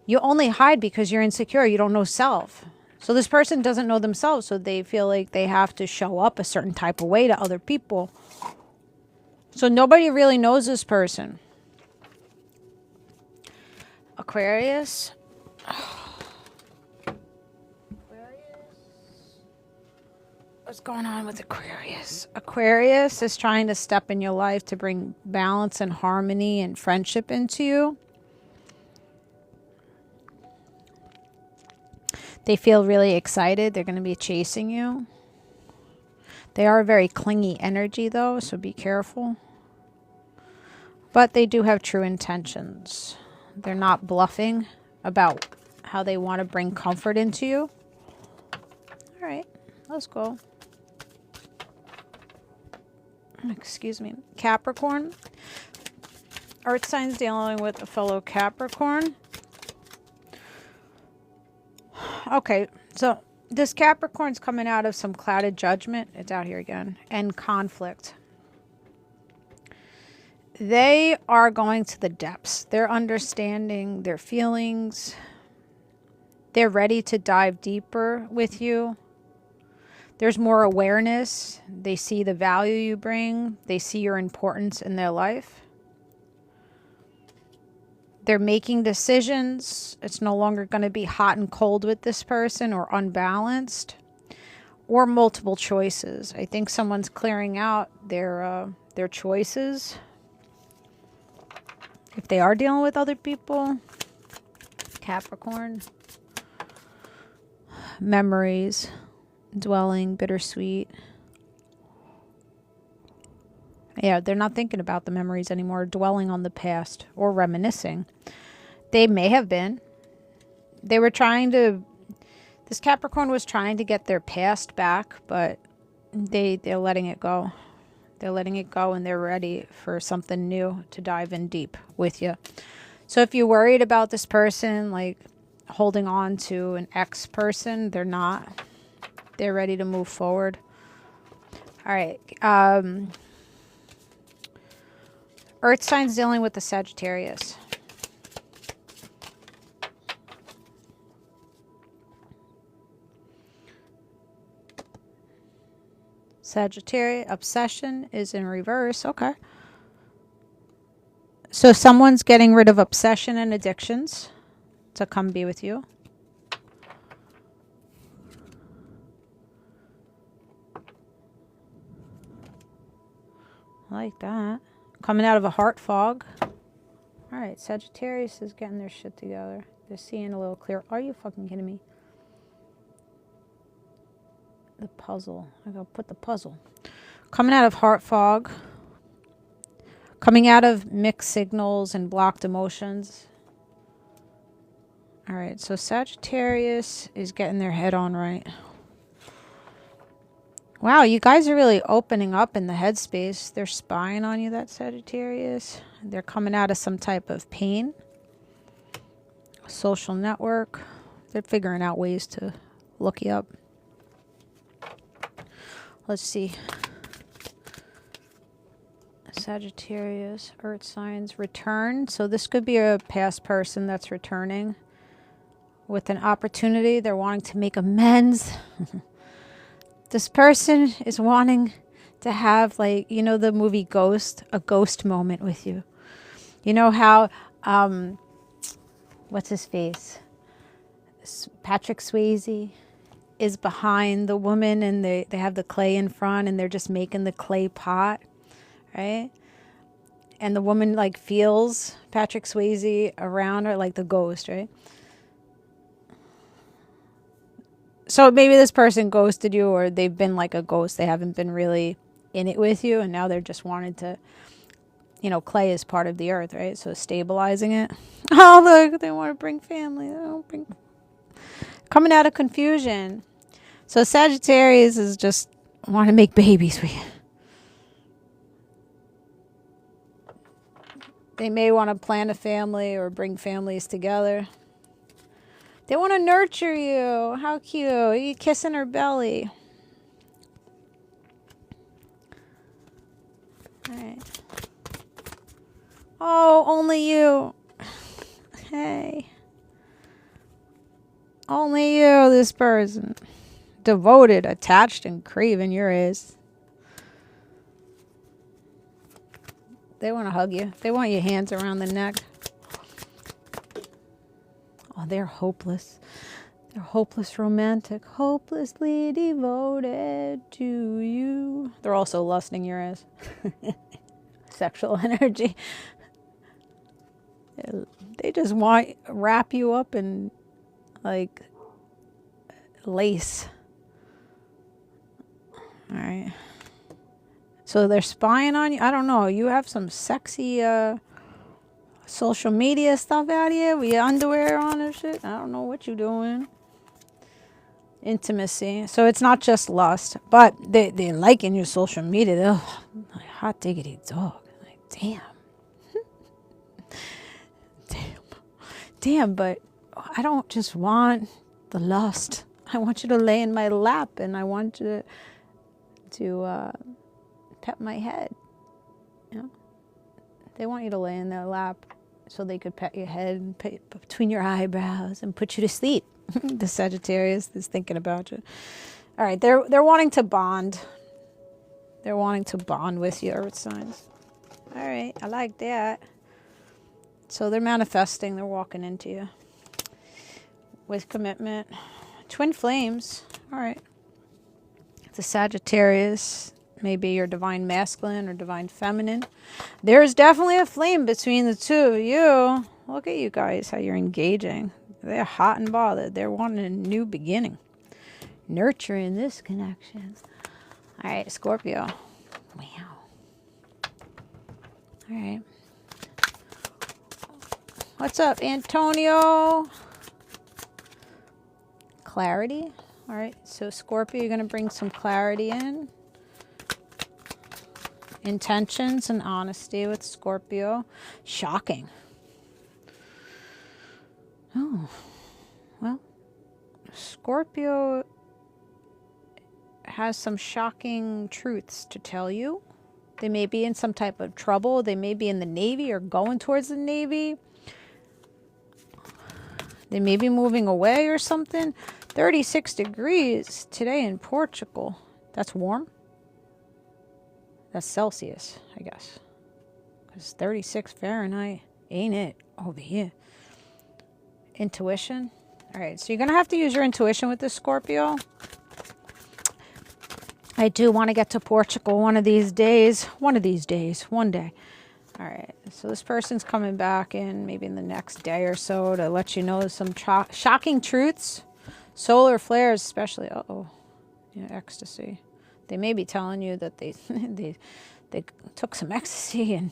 You only hide because you're insecure. You don't know self. So this person doesn't know themselves, so they feel like they have to show up a certain type of way to other people. So nobody really knows this person. Aquarius. What's going on with Aquarius? Aquarius is trying to step in your life to bring balance and harmony and friendship into you. They feel really excited. They're going to be chasing you. They are a very clingy energy, though, so be careful. But they do have true intentions. They're not bluffing about how they want to bring comfort into you. All right, let's go. Excuse me. Capricorn. Earth signs dealing with a fellow Capricorn. Okay, so this Capricorn's coming out of some clouded judgment. It's out here again. And conflict. They are going to the depths. They're understanding their feelings. They're ready to dive deeper with you. There's more awareness. They see the value you bring. They see your importance in their life. They're making decisions. It's no longer going to be hot and cold with this person, or unbalanced, or multiple choices. I think someone's clearing out their choices. If they are dealing with other people. Capricorn. Memories. Dwelling, bittersweet. Yeah, they're not thinking about the memories anymore, dwelling on the past or reminiscing. They may have been. They were trying to, this Capricorn was trying to get their past back, but they're letting it go. They're letting it go, and they're ready for something new to dive in deep with you. So if you're worried about this person, like holding on to an ex person, they're not. They're ready to move forward. All right. Earth signs dealing with the Sagittarius. Sagittarius, obsession is in reverse. Okay. So someone's getting rid of obsession and addictions to come be with you. I like that. Coming out of a heart fog. All right, Sagittarius is getting their shit together. They're seeing a little clearer. Are you fucking kidding me? The puzzle. I gotta put the puzzle. Coming out of heart fog. Coming out of mixed signals and blocked emotions. All right, so Sagittarius is getting their head on right. Wow, you guys are really opening up in the headspace. They're spying on you, that Sagittarius. They're coming out of some type of pain. Social network. They're figuring out ways to look you up. Let's see. Sagittarius, earth signs, return. So this could be a past person that's returning with an opportunity. They're wanting to make amends. This person is wanting to have, like, you know, the movie Ghost, a ghost moment with you. You know how, what's his face? Patrick Swayze is behind the woman, and they have the clay in front, and they're just making the clay pot, right? And the woman, like, feels Patrick Swayze around her, like the ghost, right? So maybe this person ghosted you, or they've been like a ghost. They haven't been really in it with you, and now they're just wanting to, you know, clay is part of the earth, right? So stabilizing it. Oh, look, they want to bring family. They don't bring... Coming out of confusion. So Sagittarius is just want to make babies with you. They may want to plan a family or bring families together. They want to nurture you. How cute. You kissing her belly. All right. Oh, only you. Hey. Only you, this person. Devoted, attached, and craving your is. They want to hug you. They want your hands around the neck. Oh, they're hopeless. They're hopeless romantic. Hopelessly devoted to you. They're also lusting your ass. Sexual energy. They just want to wrap you up in like lace. All right. So they're spying on you. I don't know. You have some sexy social media stuff out here with your underwear on and shit. I don't know what you're doing. Intimacy. So it's not just lust, but they're liking your social media. They're like, hot diggity dog. Like, damn. Damn, but I don't just want the lust. I want you to lay in my lap and I want you to pet my head. You know? They want you to lay in their lap so they could pet your head and pet between your eyebrows and put you to sleep. The Sagittarius is thinking about you. All right, they're wanting to bond. They're wanting to bond with you, Earth signs. All right, I like that. So they're manifesting. They're walking into you with commitment. Twin flames. All right. The Sagittarius, maybe your divine masculine or divine feminine. There's definitely a flame between the two of you. Look at you guys, how you're engaging. They're hot and bothered. They're wanting a new beginning. Nurturing this connection. All right, Scorpio. Wow. All right. What's up, Antonio? Clarity. All right, so Scorpio, you're going to bring some clarity in. Intentions and honesty with Scorpio. Shocking. Oh, well, Scorpio has some shocking truths to tell you. They may be in some type of trouble. They may be in the Navy or going towards the Navy. They may be moving away or something. 36 degrees today in Portugal. That's warm. That's Celsius, I guess. Because 36 Fahrenheit, ain't it, over here. Intuition. All right, so you're going to have to use your intuition with this, Scorpio. I do want to get to Portugal one of these days. One day. All right, so this person's coming back in maybe in the next day or so to let you know some shocking truths. Solar flares especially. Uh-oh. Yeah, ecstasy. They may be telling you that they took some ecstasy and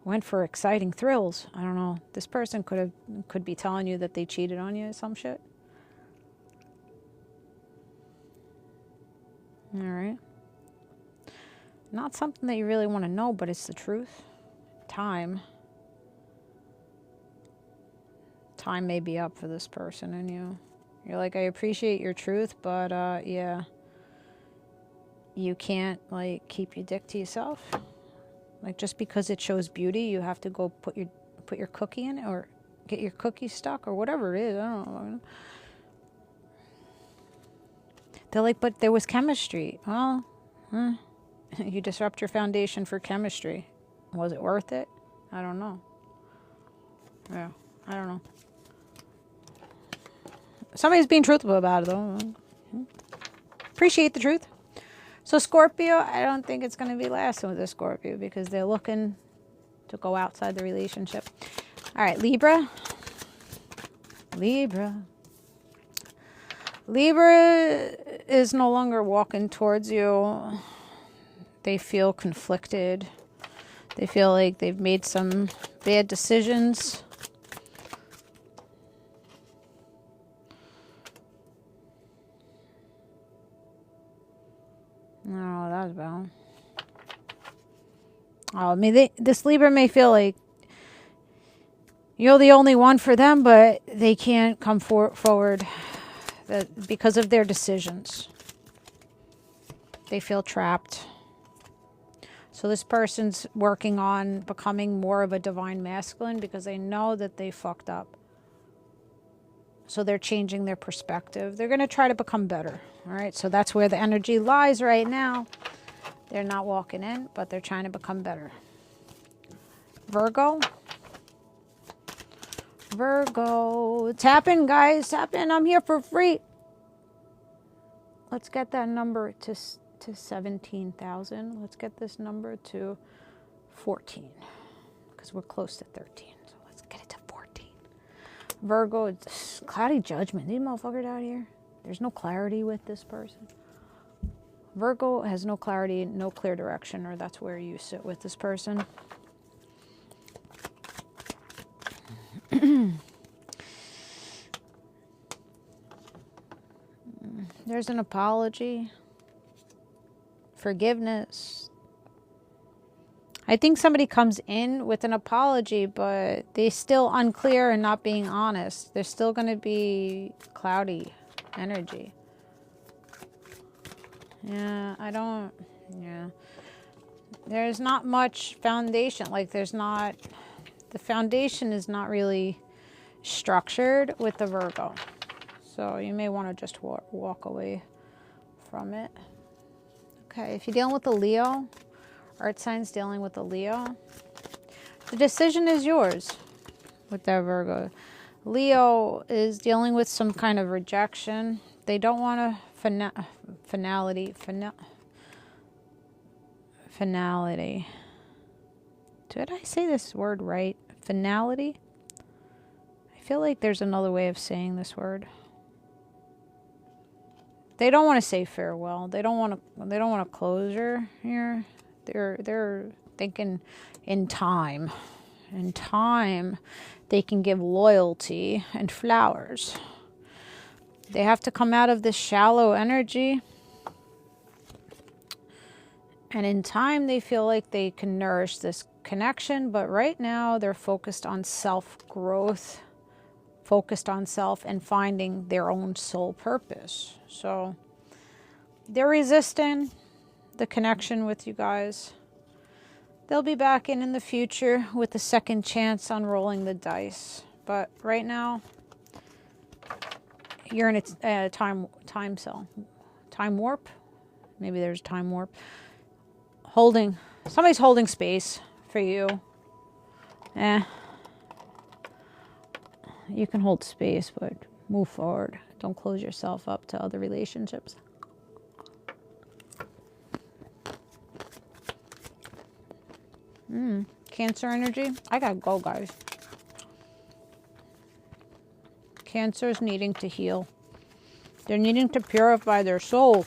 went for exciting thrills. I don't know. This person could be telling you that they cheated on you or some shit. All right. Not something that you really want to know, but it's the truth. Time may be up for this person and you. You're like, I appreciate your truth, but yeah, you can't like keep your dick to yourself. Like just because it shows beauty, you have to go put your cookie in it or get your cookie stuck or whatever it is. I don't know. They're like, but there was chemistry. Well, you disrupt your foundation for chemistry. Was it worth it? I don't know. Yeah, I don't know. Somebody's being truthful about it, though. Appreciate the truth. So Scorpio, I don't think it's going to be lasting with this Scorpio because they're looking to go outside the relationship. All right, Libra. Libra is no longer walking towards you. They feel conflicted. They feel like they've made some bad decisions. No, that was bad. Oh, this Libra may feel like You're the only one for them, but they can't come forward because of their decisions. They feel trapped. So this person's working on becoming more of a divine masculine because they know that they fucked up. So they're changing their perspective. They're going to try to become better. All right, so that's where the energy lies right now. They're not walking in, but they're trying to become better. Virgo. Virgo. Tap in, guys. Tap in. I'm here for free. Let's get that number to 17,000. Let's get this number to 14 because we're close to 13. So let's get it to 14. Virgo, it's cloudy judgment. These motherfuckers out here. There's no clarity with this person. Virgo has no clarity, no clear direction, or that's where you sit with this person. There's an apology. Forgiveness. I think somebody comes in with an apology, but they're still unclear and not being honest. There's still going to be cloudy energy. Yeah, there's not much foundation. Like the foundation is not really structured with the Virgo. So you may want to just walk away from it. Okay, if you're dealing with a Leo, earth signs dealing with a Leo, the decision is yours with that Virgo. Leo is dealing with some kind of rejection. They don't want a finality. Did I say this word right? Finality? I feel like there's another way of saying this word. They don't want to say farewell. They don't want a closure here. They're thinking in time. In time, they can give loyalty and flowers. They have to come out of this shallow energy. And in time, they feel like they can nourish this connection. But right now, they're focused on self-growth, focused on self and finding their own soul purpose. So they're resisting the connection with you guys. They'll be back in the future with a second chance on rolling the dice. But right now, you're in a time cell. Time warp? Maybe there's time warp. Somebody's holding space for you. You can hold space, but move forward. Don't close yourself up to other relationships. Cancer energy. I gotta go, guys. Cancer's needing to heal. They're needing to purify their soul.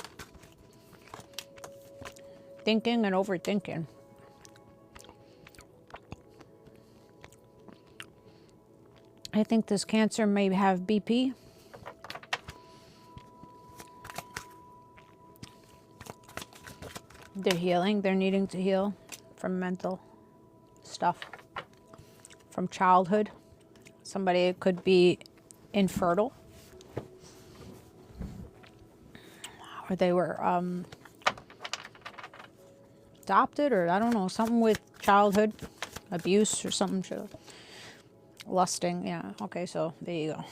Thinking and overthinking. I think this Cancer may have BP. They're healing. They're needing to heal from mental stuff. From childhood. Somebody could be infertile. Or they were adopted, or I don't know, something with childhood abuse or something. Lusting, yeah. Okay, so there you go.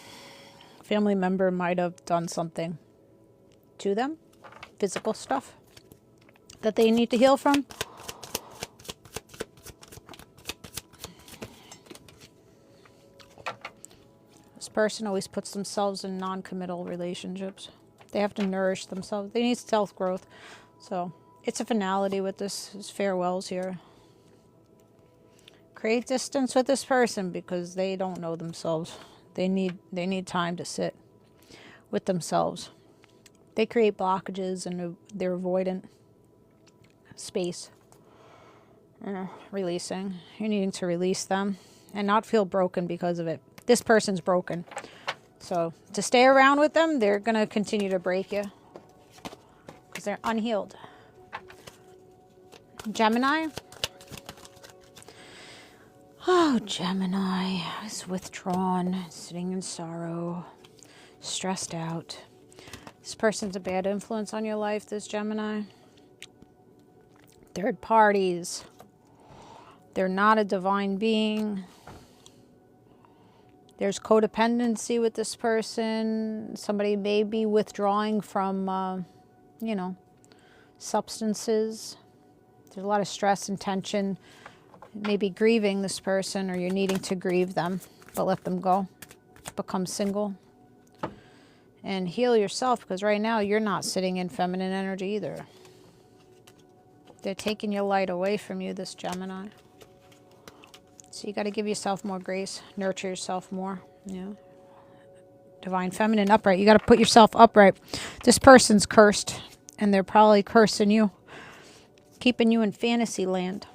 Family member might have done something to them. Physical stuff that they need to heal from. This person always puts themselves in non-committal relationships. They have to nourish themselves. They need self-growth. So it's a finality with this farewells here. Create distance with this person because they don't know themselves. They need time to sit with themselves. They create blockages and they're avoidant. Space. Releasing. You're needing to release them and not feel broken because of it. This person's broken. So to stay around with them, they're going to continue to break you because they're unhealed. Gemini. Oh, Gemini is withdrawn, sitting in sorrow, stressed out. This person's a bad influence on your life, this Gemini. Third parties. They're not a divine being. There's codependency with this person. Somebody may be withdrawing from, you know, substances. There's a lot of stress and tension. Maybe grieving this person, or you're needing to grieve them, but let them go. Become single. And heal yourself, because right now you're not sitting in feminine energy either. They're taking your light away from you, this Gemini. So you got to give yourself more grace, nurture yourself more. Yeah. Divine feminine upright. You got to put yourself upright. This person's cursed, and they're probably cursing you, keeping you in fantasy land.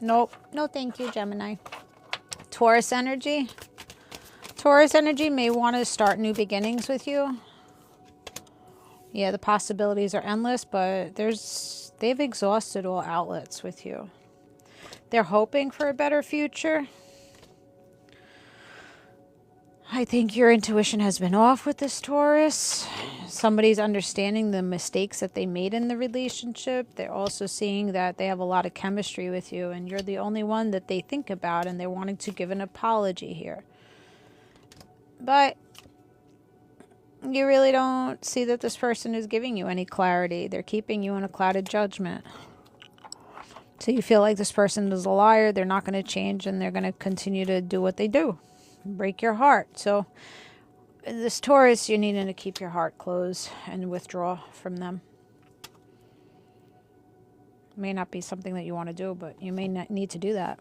Nope. No, thank you, Gemini. Taurus energy. Taurus energy may want to start new beginnings with you. Yeah, the possibilities are endless, but they've exhausted all outlets with you. They're hoping for a better future. I think your intuition has been off with this Taurus. Somebody's understanding the mistakes that they made in the relationship. They're also seeing that they have a lot of chemistry with you, and you're the only one that they think about, and they're wanting to give an apology here. But you really don't see that this person is giving you any clarity. They're keeping you in a clouded judgment. So you feel like this person is a liar. They're not going to change, and they're going to continue to do what they do. Break your heart. So this Taurus, you're needing to keep your heart closed and withdraw from them. It may not be something that you want to do, but you may not need to do that.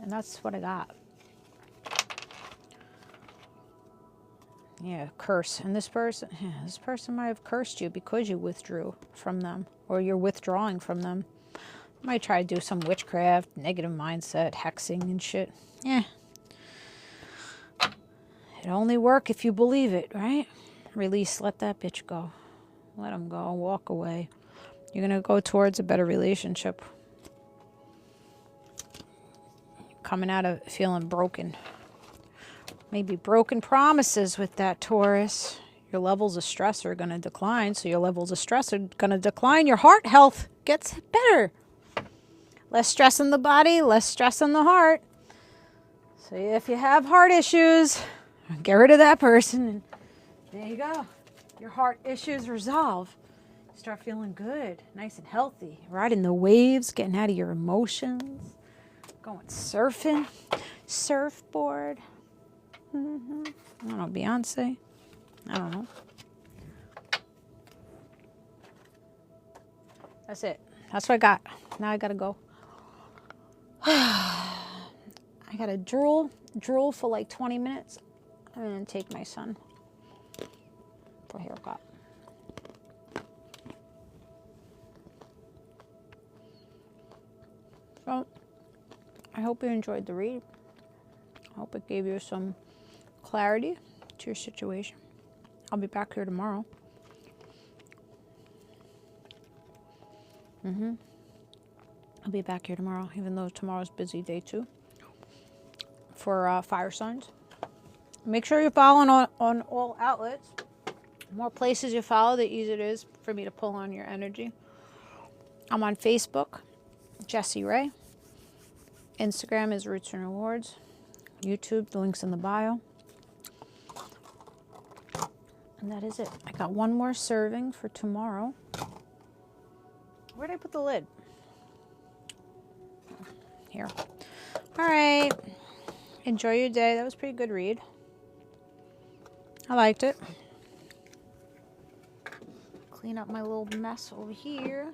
And that's what I got. Yeah, curse. And this person might have cursed you because you withdrew from them, or you're withdrawing from them. Might try to do some witchcraft, negative mindset, hexing and shit. Yeah. It only work if you believe it, right? Release, let that bitch go. Let him go, walk away. You're going to go towards a better relationship. Coming out of feeling broken. Maybe broken promises with that Taurus. Your levels of stress are going to decline. So your levels of stress are going to decline. Your heart health gets better. Less stress in the body, less stress in the heart. So if you have heart issues, get rid of that person. And there you go. Your heart issues resolve. Start feeling good, nice and healthy. Riding the waves, getting out of your emotions. Going surfing. Surfboard. I don't know, Beyonce. I don't know. That's it. That's what I got. Now I gotta go. I gotta drool for like 20 minutes and then take my son for a haircut. So, I hope you enjoyed the read. I hope it gave you some clarity to your situation. I'll be back here tomorrow. I'll be back here tomorrow, even though tomorrow's a busy day too. For fire signs. Make sure you're following on all outlets. The more places you follow, the easier it is for me to pull on your energy. I'm on Facebook, Jessie Ray. Instagram is RootsandRewards. YouTube, the link's in the bio. And that is it. I got one more serving for tomorrow. Where'd I put the lid? Here. All right. Enjoy your day. That was a pretty good read. I liked it. Clean up my little mess over here.